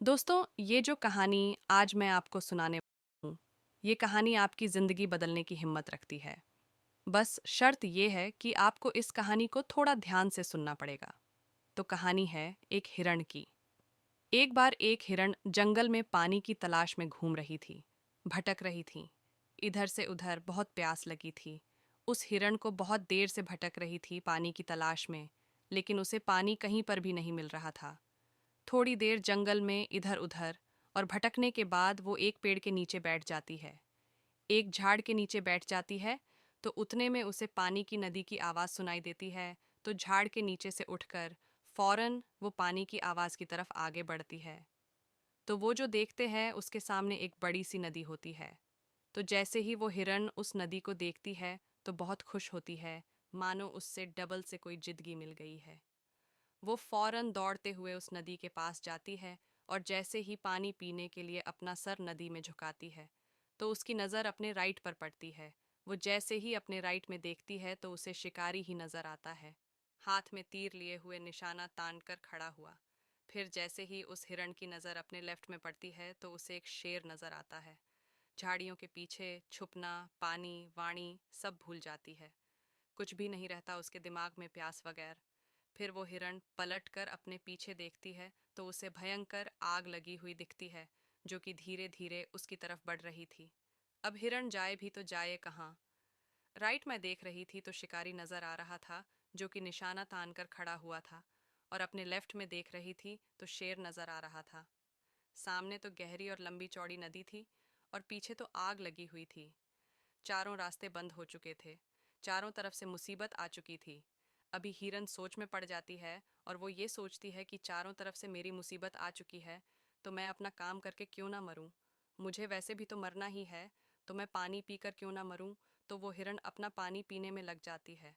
दोस्तों, ये जो कहानी आज मैं आपको सुनाने हूँ, ये कहानी आपकी ज़िंदगी बदलने की हिम्मत रखती है। बस शर्त ये है कि आपको इस कहानी को थोड़ा ध्यान से सुनना पड़ेगा। तो कहानी है एक हिरण की। एक बार एक हिरण जंगल में पानी की तलाश में घूम रही थी, भटक रही थी। इधर से उधर बहुत प्यास लगी थी। उस हिरण को बहुत देर से भटक रही थी पानी की तलाश में, लेकिन उसे पानी कहीं पर भी नहीं मिल रहा था। थोड़ी देर जंगल में इधर उधर और भटकने के बाद वो एक पेड़ के नीचे बैठ जाती है। एक झाड़ के नीचे बैठ जाती है तो उतने में उसे पानी की नदी की आवाज़ सुनाई देती है। तो झाड़ के नीचे से उठकर फौरन वो पानी की आवाज़ की तरफ आगे बढ़ती है। तो वो जो देखते हैं उसके सामने एक बड़ी सी नदी होती है। तो जैसे ही वो हिरण उस नदी को देखती है तो बहुत खुश होती है, मानो उससे डबल से कोई जिंदगी मिल गई है। वो फौरन दौड़ते हुए उस नदी के पास जाती है और जैसे ही पानी पीने के लिए अपना सर नदी में झुकाती है तो उसकी नज़र अपने राइट पर पड़ती है। वो जैसे ही अपने राइट में देखती है तो उसे शिकारी ही नज़र आता है, हाथ में तीर लिए हुए निशाना तान कर खड़ा हुआ। फिर जैसे ही उस हिरण की नज़र अपने लेफ्ट में पड़ती है तो उसे एक शेर नज़र आता है। झाड़ियों के पीछे छुपना, पानी, वाणी सब भूल जाती है। कुछ भी नहीं रहता उसके दिमाग में प्यास वगैरह। फिर वो हिरण पलट कर अपने पीछे देखती है तो उसे भयंकर आग लगी हुई दिखती है, जो कि धीरे धीरे उसकी तरफ बढ़ रही थी। अब हिरण जाए भी तो जाए कहाँ। राइट में देख रही थी तो शिकारी नजर आ रहा था, जो कि निशाना तान कर खड़ा हुआ था। और अपने लेफ्ट में देख रही थी तो शेर नजर आ रहा था। सामने तो गहरी और लंबी चौड़ी नदी थी और पीछे तो आग लगी हुई थी। चारों रास्ते बंद हो चुके थे। चारों तरफ से मुसीबत आ चुकी थी। अभी हिरन सोच में पड़ जाती है और वो ये सोचती है कि चारों तरफ से मेरी मुसीबत आ चुकी है, तो मैं अपना काम करके क्यों ना मरूं। मुझे वैसे भी तो मरना ही है, तो मैं पानी पीकर क्यों ना मरूं। तो वो हिरन अपना पानी पीने में लग जाती है।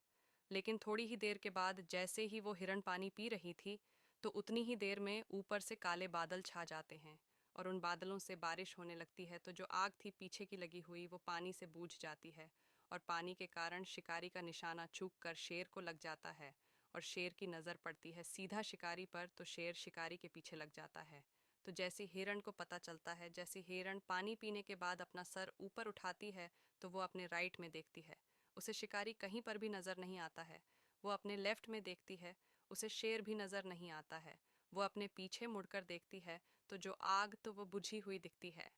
लेकिन थोड़ी ही देर के बाद जैसे ही वो हिरन पानी पी रही थी तो उतनी ही देर में ऊपर से काले बादल छा जाते हैं और उन बादलों से बारिश होने लगती है। तो जो आग थी पीछे की लगी हुई वो पानी से बूझ जाती है और पानी के कारण शिकारी का निशाना चूक कर शेर को लग जाता है। और शेर की नज़र पड़ती है सीधा शिकारी पर तो शेर शिकारी के पीछे लग जाता है। तो जैसे हिरण को पता चलता है, जैसे हिरण पानी पीने के बाद अपना सर ऊपर उठाती है तो वो अपने राइट में देखती है, उसे शिकारी कहीं पर भी नज़र नहीं आता है। वो अपने लेफ्ट में देखती है, उसे शेर भी नज़र नहीं आता है। वो अपने पीछे मुड़कर देखती है तो जो आग तो वो बुझी हुई दिखती है।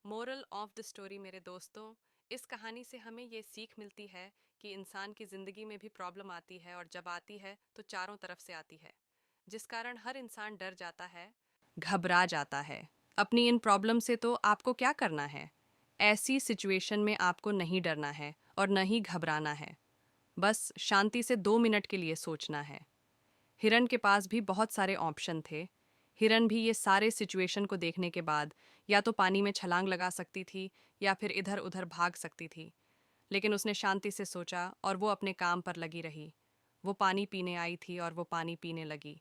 मोरल ऑफ द स्टोरी मेरे दोस्तों, इस कहानी से हमें ये सीख मिलती है कि इंसान की ज़िंदगी में भी प्रॉब्लम आती है और जब आती है तो चारों तरफ से आती है, जिस कारण हर इंसान डर जाता है, घबरा जाता है। अपनी इन प्रॉब्लम से तो आपको क्या करना है? ऐसी सिचुएशन में आपको नहीं डरना है और न ही घबराना है। बस शांति से 2 मिनट के लिए सोचना है। हिरन के पास भी बहुत सारे ऑप्शन थे। हिरन भी ये सारे सिचुएशन को देखने के बाद या तो पानी में छलांग लगा सकती थी या फिर इधर उधर भाग सकती थी। लेकिन उसने शांति से सोचा और वो अपने काम पर लगी रही। वो पानी पीने आई थी और वो पानी पीने लगी।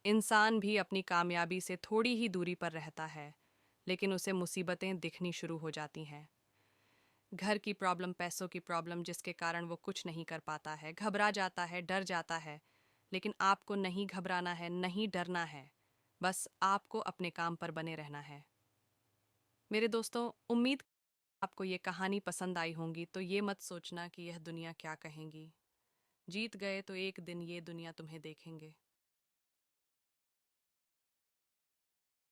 इंसान भी अपनी कामयाबी से थोड़ी ही दूरी पर रहता है, लेकिन उसे मुसीबतें दिखनी शुरू हो जाती हैं। घर की प्रॉब्लम, पैसों की प्रॉब्लम, जिसके कारण वो कुछ नहीं कर पाता है, घबरा जाता है, डर जाता है। लेकिन आपको नहीं घबराना है, नहीं डरना है। बस आपको अपने काम पर बने रहना है। मेरे दोस्तों, उम्मीद आपको ये कहानी पसंद आई होंगी। तो ये मत सोचना कि यह दुनिया क्या कहेंगी। जीत गए तो एक दिन ये दुनिया तुम्हें देखेंगे।